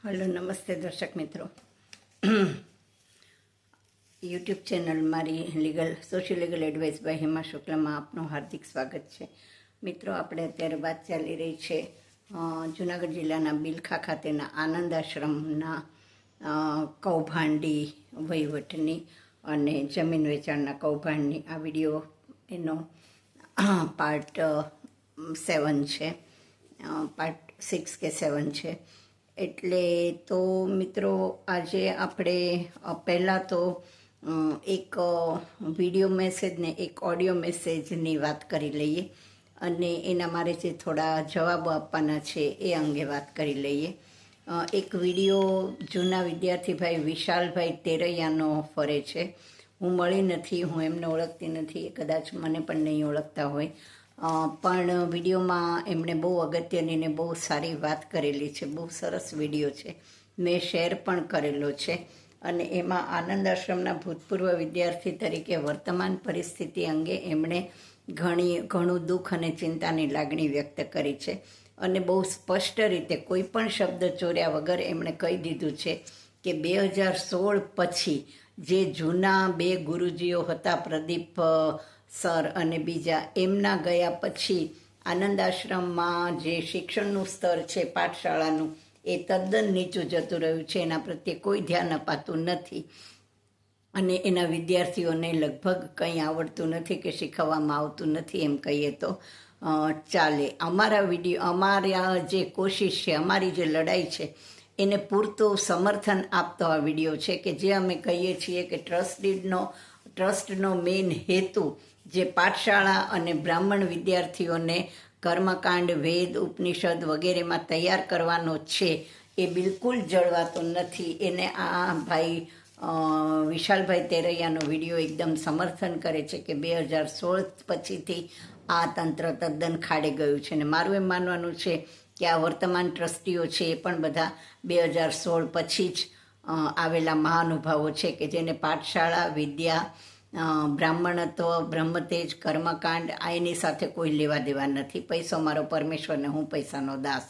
Hello, નમસ્તે દર્શક મિત્રો. યુટ્યુબ ચેનલ મારી social legal advice by Hema શુક્લામાં આપનું હાર્દિક સ્વાગત છે. મિત્રો, આપણે અત્યારે વાત ચાલી રહી છે જૂનાગઢ જિલ્લાના બિલખા ખાતેના આનંદ આશ્રમના કૌભાંડી વહીવટની અને જમીન વેચાણના કૌભાંડની. આ વિડીયો એનો પાર્ટ 7 છે, પાર્ટ 6 કે 7 છે. એટલે તો મિત્રો, આજે આપણે પહેલાં તો એક વિડીયો મેસેજ ને એક ઓડિયો મેસેજની વાત કરી લઈએ અને એના મારે જે થોડા જવાબો આપવાના છે એ અંગે વાત કરી લઈએ. એક વિડીયો જૂના વિદ્યાર્થીભાઈ વિશાલભાઈ તેરૈયાનો ફરે છે. હું મળી નથી, હું એમને ઓળખતી નથી, એ કદાચ મને પણ નહીં ઓળખતા હોય, પણ વિડીયોમાં એમણે બહુ અગત્યની ને બહુ સારી વાત કરેલી છે. બહુ સરસ વિડીયો છે, મેં શેર પણ કરેલો છે. અને એમાં આનંદ આશ્રમના ભૂતપૂર્વ વિદ્યાર્થી તરીકે વર્તમાન પરિસ્થિતિ અંગે એમણે ઘણું દુઃખ અને ચિંતાની લાગણી વ્યક્ત કરી છે. અને બહુ સ્પષ્ટ રીતે કોઈ પણ શબ્દ ચોર્યા વગર એમણે કહી દીધું છે કે 2016 પછી જે જૂના બે ગુરુજીઓ હતા, પ્રદીપ સર અને બીજા, એમના ગયા પછી આનંદ આશ્રમમાં જે શિક્ષણનું સ્તર છે પાઠશાળાનું, એ તદ્દન નીચું જતું રહ્યું છે. એના પ્રત્યે કોઈ ધ્યાન અપાતું નથી અને એના વિદ્યાર્થીઓને લગભગ કંઈ આવડતું નથી કે શીખવવામાં આવતું નથી, એમ કહીએ તો ચાલે. અમારા જે કોશિશ છે, અમારી જે લડાઈ છે, એને પૂરતું સમર્થન આપતો આ વિડીયો છે કે જે અમે કહીએ છીએ કે ટ્રસ્ટનો મેઇન હેતુ જે પાઠશાળા અને બ્રાહ્મણ વિદ્યાર્થીઓને કર્મકાંડ, વેદ, ઉપનિષદ વગેરેમાં તૈયાર કરવાનો છે, એ બિલકુલ જળવાતો નથી. એને આ ભાઈ વિશાલભાઈ તેરૈયાનો વિડીયો એકદમ સમર્થન કરે છે કે 2016 પછીથી આ તંત્ર તદ્દન ખાડે ગયું છે. ને મારું એમ માનવાનું છે કે આ વર્તમાન ટ્રસ્ટીઓ છે એ પણ બધા 2016 પછી જ આવેલા મહાનુભાવો છે કે જેને પાઠશાળા, વિદ્યા, બ્રાહ્મણત્વ, બ્રહ્મતેજ, કર્મકાંડ આ એની સાથે કોઈ લેવા દેવા નથી. પૈસો મારો પરમેશ્વર ને હું પૈસાનો દાસ,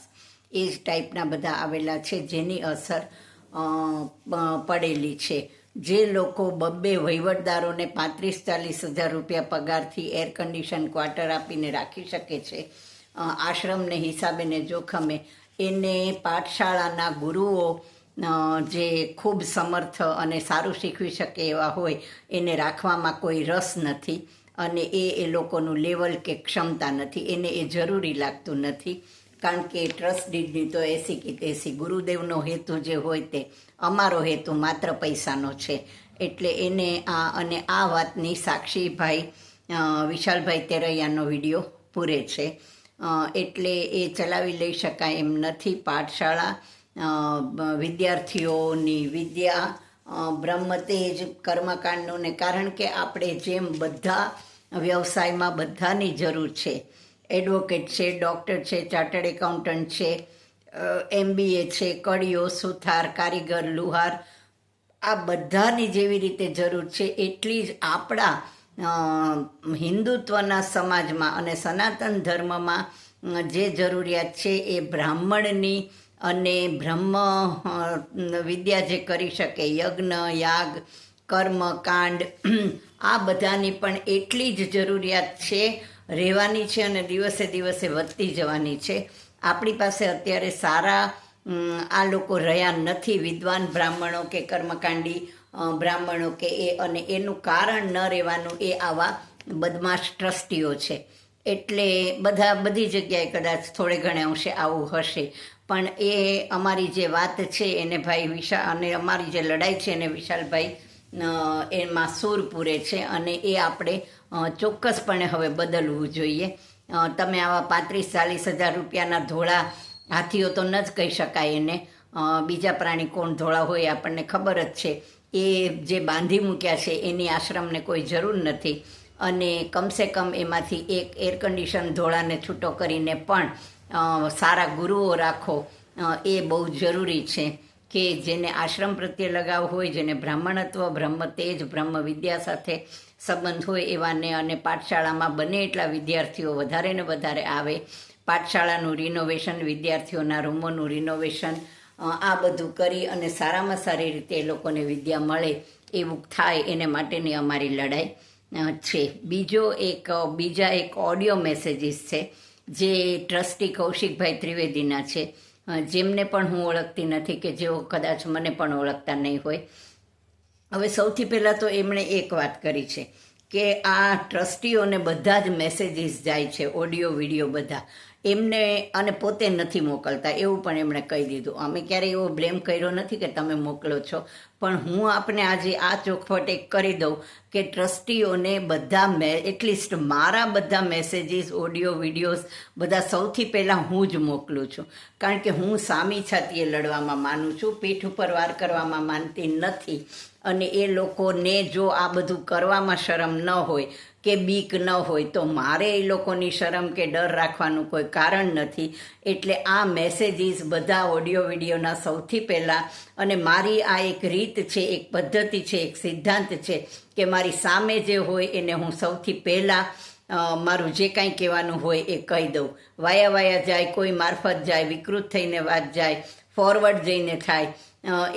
એ જ ટાઈપના બધા આવેલા છે જેની અસર પડેલી છે. જે લોકો બબ્બે વહીવટદારોને 35-40 હજાર રૂપિયા પગારથી એર કન્ડિશન ક્વાર્ટર આપીને રાખી શકે છે, આશ્રમને હિસાબે ને જોખમે, એને પાઠશાળાના ગુરુઓ જે ખૂબ સમર્થ અને સારું શીખવી શકે એવા હોય એને રાખવામાં કોઈ રસ નથી અને એ લોકોનું લેવલ કે ક્ષમતા નથી, એને એ જરૂરી લાગતું નથી. કારણ કે ટ્રસ્ટ ડીડની તો એસી કે તેસી, ગુરુદેવનો હેતુ જે હોય તે, અમારો હેતુ માત્ર પૈસાનો છે. એટલે એને આ વાતની સાક્ષીભાઈ વિશાલભાઈ તેરૈયાનો વિડીયો પૂરે છે. એટલે એ ચલાવી લઈ શકાય એમ નથી. પાઠશાળા, વિદ્યાર્થીઓની વિદ્યા, બ્રહ્મતેજ, કર્મકાંડનું ને, કારણ કે આપણે જેમ બધા વ્યવસાયમાં બધાની જરૂર છે, એડવોકેટ છે, ડૉક્ટર છે, ચાર્ટર્ડ એકાઉન્ટન્ટ છે, MBA છે, કડીઓ, સુથાર, કારીગર, લુહાર, આ બધાની જેવી રીતે જરૂર છે એટલી જ આપણા હિન્દુત્વના સમાજમાં અને સનાતન ધર્મમાં જે જરૂરિયાત છે એ બ્રાહ્મણની અને બ્રહ્મ વિદ્યા જે કરી શકે, યજ્ઞ, યાગ, કર્મ, કાંડ, આ બધાની પણ એટલી જ જરૂરિયાત છે, રહેવાની છે અને દિવસે દિવસે વધતી જવાની છે. આપણી પાસે અત્યારે સારા આ લોકો રહ્યા નથી, વિદ્વાન બ્રાહ્મણો કે કર્મકાંડી બ્રાહ્મણો કે અને એનું કારણ ન રહેવાનું એ આવા બદમાશ ટ્રસ્ટીઓ છે. એટલે બધી જગ્યાએ કદાચ થોડે ઘણે અંશે આવું હશે, પણ એ અમારી જે વાત છે એને ભાઈ વિશાલ અને અમારી જે લડાઈ છે એને વિશાલભાઈ એમાં સૂર પૂરે છે અને એ આપણે ચોક્કસપણે હવે બદલવું જોઈએ. તમે આવા 35-40 હજાર રૂપિયાના ધોળા હાથીઓ તો ન જ કહી શકાય એને, બીજા પ્રાણી કોણ ધોળા હોય આપણને ખબર જ છે. એ જે બાંધી મૂક્યા છે એની આશ્રમને કોઈ જરૂર નથી અને કમસે કમ એમાંથી એક એર કન્ડિશન ધોળાને છૂટો કરીને પણ સારા ગુરુઓ રાખો, એ બહુ જરૂરી છે કે જેને આશ્રમ પ્રત્યે લગાવ હોય, જેને બ્રાહ્મણત્વ, બ્રહ્મતેજ, બ્રહ્મ વિદ્યા સાથે સંબંધ હોય એવાને, અને પાઠશાળામાં બને એટલા વિદ્યાર્થીઓ વધારે ને વધારે આવે. પાઠશાળાનું રિનોવેશન, વિદ્યાર્થીઓના રૂમોનું રિનોવેશન, આ બધું કરી અને સારામાં સારી રીતે એ લોકોને વિદ્યા મળે એવું થાય એને માટેની અમારી લડાઈ છે. બીજા એક ઓડિયો મેસેજીસ છે જે ટ્રસ્ટી કૌશિકભાઈ ત્રિવેદીના છે, જેમને પણ હું ઓળખતી નથી કે જેઓ કદાચ મને પણ ઓળખતા નહીં હોય. હવે સૌથી પહેલાં તો એમણે એક વાત કરી છે કે આ ટ્રસ્ટીઓને બધા જ મેસેજીસ જાય છે, ઓડિયો વિડીયો બધા એમને, અને પોતે નથી મોકલતા એવું પણ એમણે કહી દીધું. અમે ક્યારેય એવો બ્લેમ કર્યો નથી કે તમે મોકલો છો, પણ હું આપને આજે આ ચોખવટ એક કરી દઉં કે ટ્રસ્ટીઓને બધા એટલીસ્ટ મારા બધા મેસેજીસ, ઓડિયો વિડીયોઝ બધા સૌથી પહેલાં હું જ મોકલું છું, કારણ કે હું સામી છાતીએ લડવામાં માનું છું, પીઠ ઉપર વાર કરવામાં માનતી નથી. અને એ લોકોને જો આ બધું કરવામાં શરમ ન હોય કે બીક ન હોય તો મારે એ લોકોની શરમ કે ડર રાખવાનું કોઈ કારણ નથી. એટલે આ મેસેજીસ બધા ઓડિયો વિડીયોના સૌથી પહેલાં, અને મારી આ એક રીત છે, એક પદ્ધતિ છે, એક સિદ્ધાંત છે કે મારી સામે જે હોય એને હું સૌથી પહેલાં મારું જે કાંઈ કહેવાનું હોય એ કહી દઉં. વાયા જાય, કોઈ મારફત જાય, વિકૃત થઈને વાત જાય, ફોરવર્ડ જઈને થાય,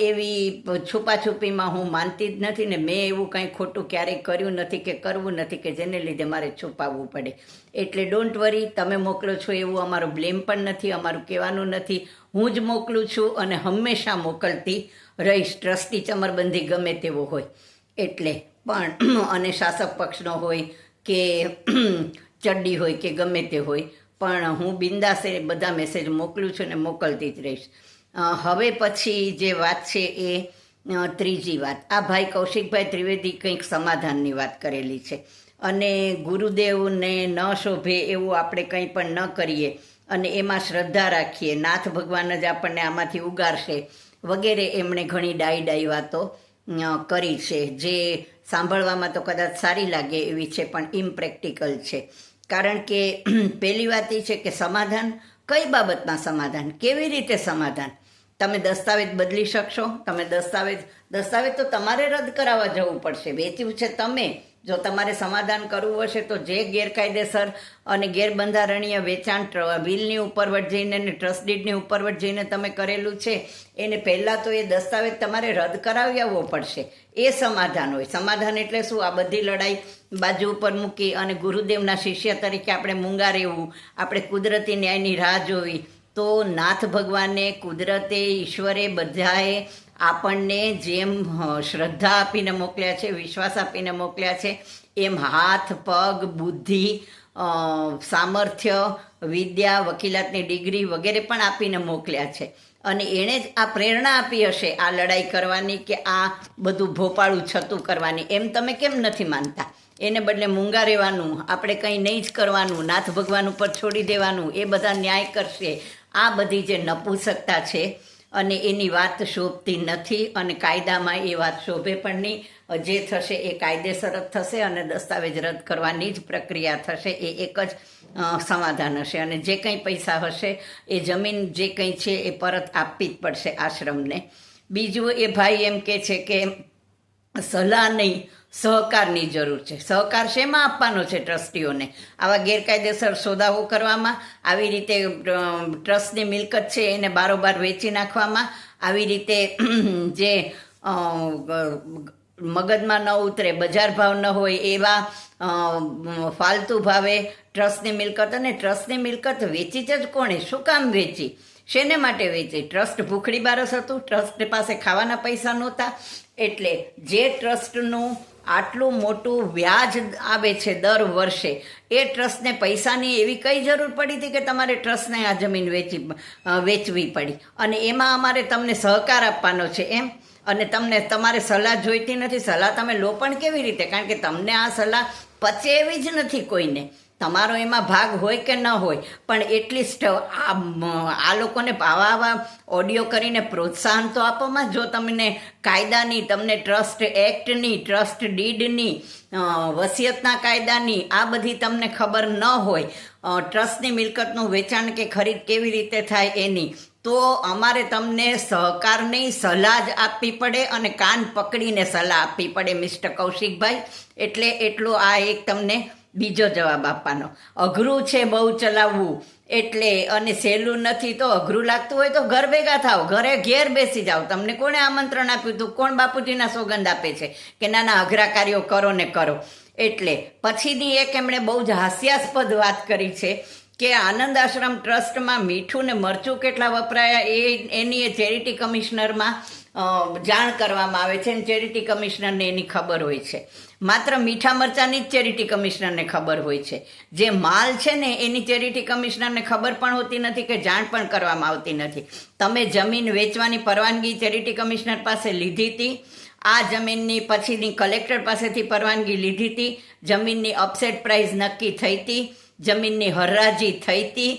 એવી છુપાછુપીમાં હું માનતી જ નથી ને મેં એવું કંઈ ખોટું ક્યારેય કર્યું નથી કે કરવું નથી કે જેને લીધે મારે છુપાવવું પડે. એટલે ડોન્ટ વરી, તમે મોકલો છો એવું અમારો બ્લેમ પણ નથી, અમારું કહેવાનું નથી. હું જ મોકલું છું અને હંમેશા મોકલતી રહીશ, ટ્રસ્ટી ચમરબંધી ગમે તેવો હોય એટલે પણ, અને શાસક પક્ષનો હોય કે ચડ્ડી હોય કે ગમે તે હોય, પણ હું બિંદાસે બધા મેસેજ મોકલું છું ને મોકલતી જ રહીશ. હવે પછી જે વાત છે એ ત્રીજી વાત, આ ભાઈ કૌશિકભાઈ ત્રિવેદી કંઈક સમાધાનની વાત કરેલી છે અને ગુરુદેવને ન શોભે એવું આપણે કંઈ પણ ન કરીએ અને એમાં શ્રદ્ધા રાખીએ, નાથ ભગવાન જ આપણને આમાંથી ઉગારશે વગેરે એમણે ઘણી ડાઈ વાતો કરી છે, જે સાંભળવામાં તો કદાચ સારી લાગે એવી છે પણ ઇમ્પ્રેક્ટિકલ છે. કારણ કે પહેલી વાત એ છે કે સમાધાન, કઈ બાબતમાં સમાધાન, કેવી રીતે સમાધાન? તમે દસ્તાવેજ બદલી શકશો? તમે દસ્તાવેજ તો તમારે રદ કરાવવા જવું પડશે, વેચ્યું છે તમે. જો તમારે સમાધાન કરવું હશે તો જે ગેરકાયદેસર અને ગેરબંધારણીય વેચાણ વિલની ઉપરવટ જઈને અને ટ્રસ્ટ ડીડની ઉપરવટ જઈને તમે કરેલું છે એને પહેલાં તો એ દસ્તાવેજ તમારે રદ કરાવી આવવો પડશે. એ સમાધાન હોય. સમાધાન એટલે શું? આ બધી લડાઈ બાજુ ઉપર મૂકી અને ગુરુદેવના શિષ્ય તરીકે આપણે મૂંગા રહેવું, આપણે કુદરતી ન્યાયની રાહ જોવી. તો નાથ ભગવાને, કુદરતે, ઈશ્વરે બધાએ આપણને જેમ શ્રદ્ધા આપીને મોકલ્યા છે, વિશ્વાસ આપીને મોકલ્યા છે, એમ હાથ, પગ, બુદ્ધિ, સામર્થ્ય, વિદ્યા, વકીલાતની ડિગ્રી વગેરે પણ આપીને મોકલ્યા છે. અને એણે જ આ પ્રેરણા આપી હશે આ લડાઈ કરવાની કે આ બધું ભોપાળું છતું કરવાની. એમ તમે કેમ નથી માનતા? એને બદલે મૂંગા રહેવાનું, આપણે કંઈ નહીં જ કરવાનું, નાથ ભગવાન ઉપર છોડી દેવાનું, એ બધા ન્યાય કરશે. આ બધી જે નપુંસકતા છે અને એની વાત શોભતી નથી અને કાયદામાં એ વાત શોભે પણ નહીં. જે થશે એ કાયદેસર જ થશે અને દસ્તાવેજ રદ કરવાની જ પ્રક્રિયા થશે. એ એક જ સમાધાન હશે અને જે કંઈ પૈસા હશે એ જમીન જે કંઈ છે એ પરત આપવી જ પડશે આશ્રમને. બીજું એ ભાઈ એમ કહે છે કે સલાહ નહીં, સહકારની જરૂર છે. સહકાર શેમાં આપવાનો છે ટ્રસ્ટીઓને? આવા ગેરકાયદેસર સોદાઓ કરવામાં, આવી રીતે ટ્રસ્ટની મિલકત છે એને બારોબાર વેચી નાખવામાં, આવી રીતે જે મગજમાં ન ઉતરે, બજાર ભાવ ન હોય એવા ફાલતુ ભાવે ટ્રસ્ટની મિલકત, અને ટ્રસ્ટની મિલકત વેચી જ કોણે? શું કામ વેચી? શેને માટે વેચી? ટ્રસ્ટ ભૂખડી બારસ હતું, ટ્રસ્ટ પાસે ખાવાના પૈસા નહોતા. એટલે જે ટ્રસ્ટનું આટલું મોટું વ્યાજ આવે છે દર વર્ષે, એ ટ્રસ્ટને પૈસાની એવી કઈ જરૂર પડી હતી કે તમારે ટ્રસ્ટને આ જમીન વેચવી પડી? અને એમાં અમારે તમને સહકાર આપવાનો છે એમ? અને તમારે સલાહ જોઈતી નથી? સલાહ તમે લો પણ કેવી રીતે? કારણ કે તમને આ સલાહ પચે એવી જ નથી કોઈને. તમારો એમાં ભાગ હોય કે ન હોય, પણ એટલીસ્ટ આ લોકોને આવા ઓડિયો કરીને પ્રોત્સાહન તો આપોમાં. જો તમને કાયદાની, તમને ટ્રસ્ટ એક્ટની, ટ્રસ્ટ ડીડની, વસિયતના કાયદાની આ બધી તમને ખબર ન હોય, ટ્રસ્ટની મિલકતનું વેચાણ કે ખરીદ કેવી રીતે થાય એની, તો અમારે તમને સહકાર નહીં, સલાહ જ આપવી પડે અને કાન પકડીને સલાહ આપવી પડે મિસ્ટર કૌશિકભાઈ. એટલે એટલું આ એક તમને બીજો જવાબ આપવાનો. અઘરું છે બહુ ચલાવવું એટલે, અને સહેલું નથી તો અઘરું લાગતું હોય તો ઘર ભેગા થાવ, ઘેર બેસી જાઓ. તમને કોણે આમંત્રણ આપ્યું હતું? કોણ બાપુજીના સોગંદ આપે છે કે નાના અઘરા કાર્યો કરો ને કરો? એટલે પછીની એક એમણે બહુ જ હાસ્યાસ્પદ વાત કરી છે કે આનંદ આશ્રમ ટ્રસ્ટમાં મીઠું ને મરચું કેટલા વપરાયા એની એ ચેરિટી કમિશનરમાં જાણ કરવામાં આવે છે, અને ચેરિટી કમિશનરને એની ખબર હોય છે. માત્ર મીઠા મરચાંની જ ચેરિટી કમિશનરને ખબર હોય છે. જે માલ છે ને એની ચેરિટી કમિશનરને ખબર પણ હોતી નથી કે જાણ પણ કરવામાં આવતી નથી. તમે જમીન વેચવાની પરવાનગી ચેરિટી કમિશનર પાસે લીધી હતી. આ જમીનની પછીની કલેક્ટર પાસેથી પરવાનગી લીધી હતી. જમીનની અપસેટ પ્રાઇસ નક્કી થઈ હતી. જમીનની હરાજી થઈ હતી.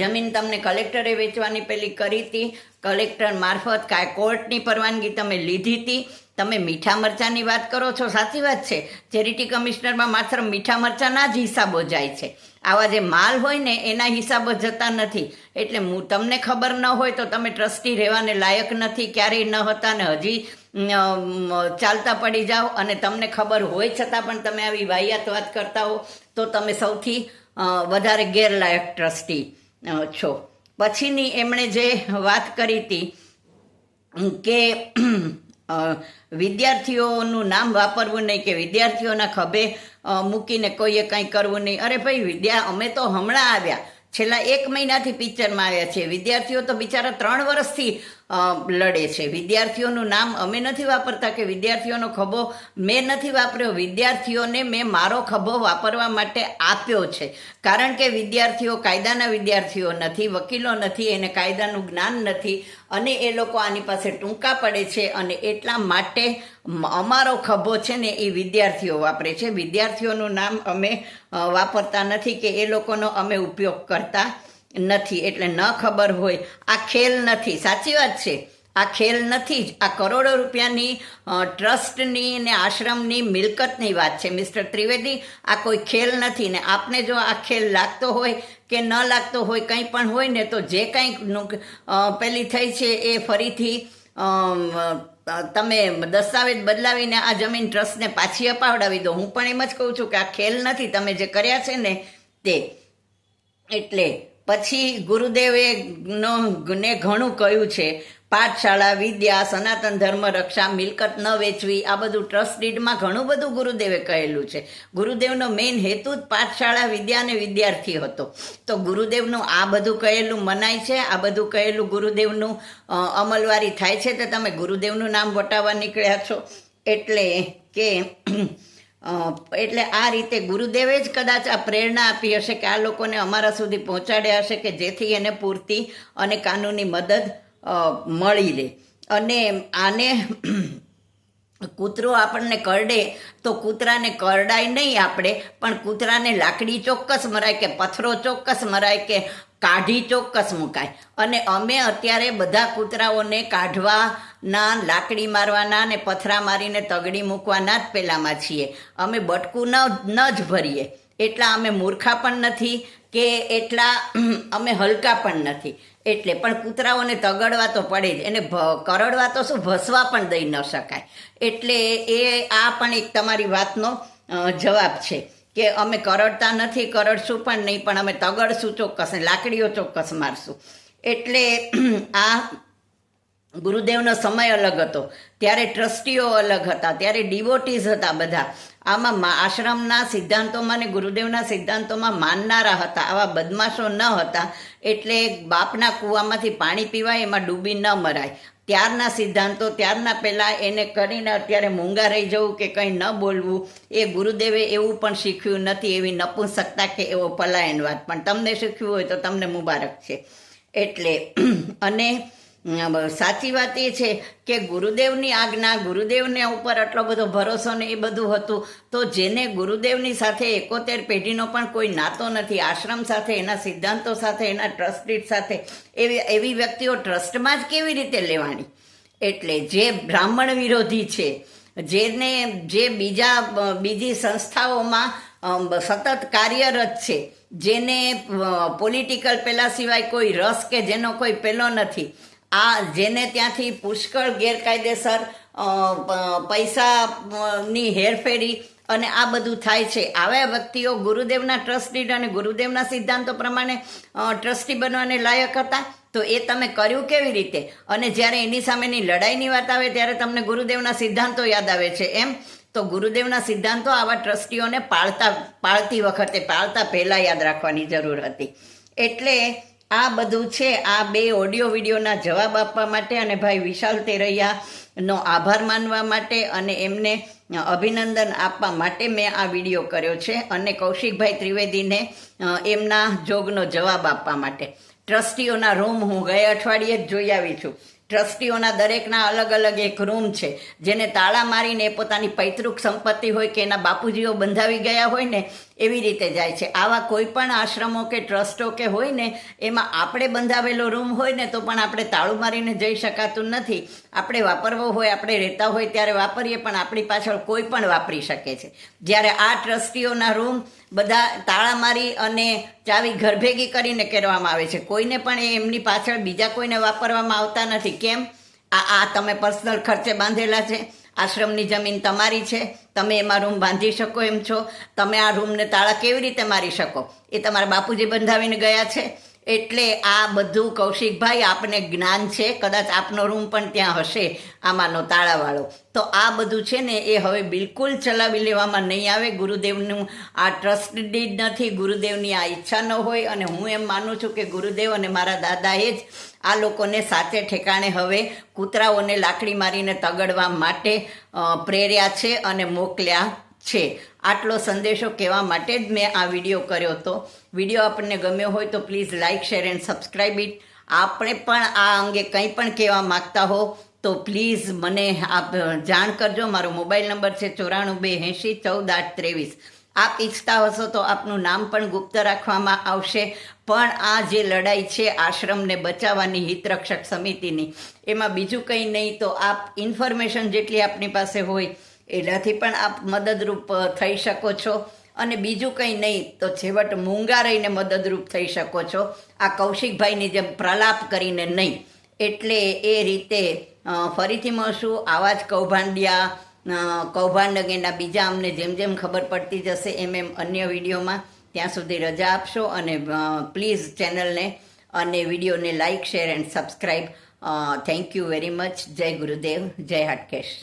જમીન તમને કલેક્ટરે વેચવાની પેલી કરી હતી. કલેક્ટર મારફત કોર્ટની પરવાનગી તમે લીધી હતી. તમે મીઠા મરચાંની વાત કરો છો, સાચી વાત છે. ચેરિટી કમિશનરમાં માત્ર મીઠા મરચાંના જ હિસાબો જાય છે. આવા જે માલ હોય ને એના હિસાબો જતા નથી. એટલે તમને ખબર ન હોય તો તમે ટ્રસ્ટી રહેવાને લાયક નથી, ક્યારેય ન હતા ને હજી ચાલતા પડી જાઓ. અને તમને ખબર હોય છતાં પણ તમે આવી વાહિયાત વાત કરતા હો તો તમે સૌથી વધારે ગેરલાયક ટ્રસ્ટી છો. પછીની એમણે જે વાત કરી હતી કે વિદ્યાર્થીઓનું નામ વાપરવું નહીં, કે વિદ્યાર્થીઓના ખભે મૂકીને કોઈએ કંઈ કરવું નહીં. અરે ભાઈ, અમે તો હમણાં આવ્યા, છેલ્લા 1 મહિનાથી પિક્ચરમાં આવ્યા છે. વિદ્યાર્થીઓ તો બિચારા 3 વર્ષથી લડે છે. વિદ્યાર્થીઓનું નામ અમે નથી વાપરતા કે વિદ્યાર્થીઓનો ખભો મેં નથી વાપર્યો. વિદ્યાર્થીઓને મેં મારો ખભો વાપરવા માટે આપ્યો છે. કારણ કે વિદ્યાર્થીઓ કાયદાના વિદ્યાર્થીઓ નથી, વકીલો નથી, એને કાયદાનું જ્ઞાન નથી, અને એ લોકો આની પાસે ટૂંકા પડે છે. અને એટલા માટે અમારો ખભો છે ને એ વિદ્યાર્થીઓ વાપરે છે. વિદ્યાર્થીઓનું નામ અમે વાપરતા નથી કે એ લોકોનો અમે ઉપયોગ કરતા નથી. એટલે ન ખબર હોય, આ ખેલ નથી. સાચી વાત છે, આ ખેલ નથી જ. આ કરોડો રૂપિયાની ટ્રસ્ટની ને આશ્રમની મિલકતની વાત છે મિસ્ટર ત્રિવેદી. આ કોઈ ખેલ નથી. ને આપને જો આ ખેલ લાગતો હોય કે ન લાગતો હોય, કંઈ પણ હોય ને, તો જે કંઈક પેલી થઈ છે એ ફરીથી તમે દસ્તાવેજ બદલાવીને આ જમીન ટ્રસ્ટને પાછી અપાવડાવી દો. હું પણ એમ જ કહું છું કે આ ખેલ નથી, તમે જે કર્યા છે ને તે. એટલે પછી ગુરુદેવે ને ઘણું કહ્યું છે. પાઠશાળા, વિદ્યા, સનાતન ધર્મ રક્ષા, મિલકત ન વેચવી, આ બધું ટ્રસ્ટ ડીડમાં ઘણું બધું ગુરુદેવે કહેલું છે. ગુરુદેવનો મેઇન હેતુ જ પાઠશાળા, વિદ્યા અને વિદ્યાર્થી હતો. તો ગુરુદેવનું આ બધું કહેલું મનાય છે. આ બધું કહેલું ગુરુદેવનું અમલવારી થાય છે. તો તમે ગુરુદેવનું નામ વટાવવા નીકળ્યા છો. એટલે આ રીતે ગુરુદેવે જ કદાચ આ પ્રેરણા આપી હશે કે આ લોકોને અમારા સુધી પહોંચાડ્યા હશે કે જેથી એને પૂરતી અને કાનૂની મદદ મળી રહે. અને આને કૂતરો આપણને કરડે તો કૂતરાને કરડાય નહીં આપણે, પણ કૂતરાને લાકડી ચોક્કસ મરાય કે પથ્થરો ચોક્કસ મરાય કે કાઢી ચોક્કસ મુકાય. અને અમે અત્યારે બધા કૂતરાઓને કાઢવાના, લાકડી મારવાના ને પથરા મારીને તગડી મૂકવાના જ પેલામાં છીએ. અમે બટકું ન જ ભરીએ. એટલા અમે મૂર્ખા પણ નથી કે એટલા અમે હલકા પણ નથી. એટલે પણ કૂતરાઓને તગડવા તો પડે જ, એને કરડવા તો શું, ભસવા પણ દઈ ન શકાય. એટલે આ પણ એક તમારી વાતનો જવાબ છે કે અમે કરડતા નથી, કરડશું પણ નહીં, પણ અમે તગડશું ચોક્કસ, ને લાકડીઓ ચોક્કસ મારશું. એટલે આ ગુરુદેવનો સમય અલગ હતો, ત્યારે ટ્રસ્ટીઓ અલગ હતા, ત્યારે ડિવોટીઝ હતા બધા. આમાં આશ્રમના સિદ્ધાંતોમાં ને ગુરુદેવના સિદ્ધાંતોમાં માનનારા હતા, આવા બદમાશો ન હતા. એટલે બાપના કૂવામાંથી પાણી પીવાય, એમાં ડૂબી ન મરાય. ત્યારના સિદ્ધાંતો, ત્યારના પહેલાં એને કરીને અત્યારે મૂંગા રહી જવું કે કંઈ ન બોલવું, એ ગુરુદેવે એવું પણ શીખ્યું નથી. એવી નપુંસકતા કે એવો પલાયનવાદ પણ તમને શીખ્યું હોય તો તમને મુબારક છે. એટલે અને સાચી વાત એ છે કે ગુરુદેવની આજ્ઞા, ગુરુદેવને ઉપર આટલો બધો ભરોસો ને એ બધું હતું. તો જેને ગુરુદેવની સાથે 71 પેઢીનો પણ કોઈ નાતો નથી, આશ્રમ સાથે, એના સિદ્ધાંતો સાથે, એના ટ્રસ્ટીડ સાથે, એવી વ્યક્તિઓ ટ્રસ્ટમાં જ કેવી રીતે લેવાની? એટલે જે બ્રાહ્મણ વિરોધી છે, જે બીજી સંસ્થાઓમાં સતત કાર્યરત છે, જેને પોલિટિકલ પેલા સિવાય કોઈ રસ કે જેનો કોઈ પેલો નથી, જેને ત્યાંથી પુષ્કળ ગેરકાયદેસર પૈસાની હેરફેરી અને આ બધું થાય છે. આવા વ્યક્તિઓ ગુરુદેવના ટ્રસ્ટી અને ગુરુદેવના સિદ્ધાંતો પ્રમાણે ટ્રસ્ટી બનવાને લાયક હતા. તો એ તમે કર્યું કેવી રીતે? અને જ્યારે એની સામેની લડાઈની વાત આવે ત્યારે તમને ગુરુદેવના સિદ્ધાંતો યાદ આવે છે એમ. તો ગુરુદેવના સિદ્ધાંતો આવા ટ્રસ્ટીઓને પાળતા પહેલાં યાદ રાખવાની જરૂર હતી. એટલે આ બધું છે. આ 2 ઓડિયો વિડીયોના જવાબ આપવા માટે અને ભાઈ વિશાલ તેરૈયાનો આભાર માનવા માટે અને એમને અભિનંદન આપવા માટે મેં આ વિડીયો કર્યો છે. અને કૌશિકભાઈ ત્રિવેદીને એમના જોગનો જવાબ આપવા માટે. ટ્રસ્ટીઓના રૂમ હું ગયા અઠવાડિયે જ જોઈ આવી છું. ટ્રસ્ટીઓના દરેકના અલગ અલગ એક રૂમ છે, જેને તાળા મારીને પોતાની પૈતૃક સંપત્તિ હોય કે એના બાપુજીઓ બંધાવી ગયા હોય ને એવી રીતે જાય છે. આવા કોઈ પણ આશ્રમો કે ટ્રસ્ટો કે હોય ને એમાં આપણે બંધાવેલો રૂમ હોય ને તો પણ આપણે તાળું મારીને જઈ શકાતું નથી. આપણે વાપરવો હોય, આપણે રહેતા હોય ત્યારે વાપરીએ, પણ આપણી પાછળ કોઈ પણ વાપરી શકે છે. જ્યારે આ ટ્રસ્ટીઓના રૂમ બધા તાળા મારી અને ચાવી ઘર ભેગી કરીને કરવામાં આવે છે. કોઈને પણ એમની પાછળ બીજા કોઈને વાપરવામાં આવતા નથી. કેમ? આ તમે પર્સનલ ખર્ચે બાંધેલા છે. આશ્રમની જમીન તમારી છે, તમે એમાં રૂમ બાંધી શકો એમ છો. તમે આ રૂમને તાળા કેવી રીતે મારી શકો? એ તમારા બાપુજી બંધાવીને ગયા છે. એટલે આ બધું કૌશિકભાઈ આપને જ્ઞાન છે. કદાચ આપનો રૂમ પણ ત્યાં હશે આમાંનો તાળાવાળો. તો આ બધું છે ને એ હવે બિલકુલ ચલાવી લેવામાં નહીં આવે. ગુરુદેવનું આ ટ્રસ્ટ ડીડ નથી, ગુરુદેવની આ ઈચ્છા ન હોય. અને હું એમ માનું છું કે ગુરુદેવ અને મારા દાદાએ જ આ લોકોને સાચે ઠેકાણે હવે કૂતરાઓને લાકડી મારીને તગડવા માટે પ્રેર્યા છે અને મોકલ્યા છે. આટલો સંદેશો કહેવા માટે જ મેં આ વિડીયો કર્યો હતો. વિડીયો આપણને ગમ્યો હોય તો please like, share and subscribe it. આપણે પણ આ અંગે કંઈ પણ કહેવા માગતા હો તો પ્લીઝ મને આપ જાણ કરજો. મારો મોબાઈલ નંબર છે 9428014823. આપ ઈચ્છતા હશો તો આપનું નામ પણ ગુપ્ત રાખવામાં આવશે. પણ આ જે લડાઈ છે આશ્રમને બચાવવાની હિતરક્ષક સમિતિની, એમાં બીજું કંઈ નહીં તો આપ ઇન્ફોર્મેશન જેટલી આપની પાસે હોય એનાથી પણ આપ મદદરૂપ થઈ શકો છો. અને બીજું કંઈ નહીં તો છેવટ મૂંગા રહીને મદદરૂપ થઈ શકો છો. આ કૌશિકભાઈની જેમ પ્રલાપ કરીને નહીં. એટલે એ રીતે ફરીથી મળશું આવા જ કૌભાંડ અંગેના બીજા અમને જેમ જેમ ખબર પડતી જશે એમ અન્ય વિડીયોમાં. ત્યાં સુધી રજા આપશો અને પ્લીઝ ચેનલને અને વિડીયોને like, share and subscribe. Thank you very much. જય ગુરુદેવ, જય હાટકેશ.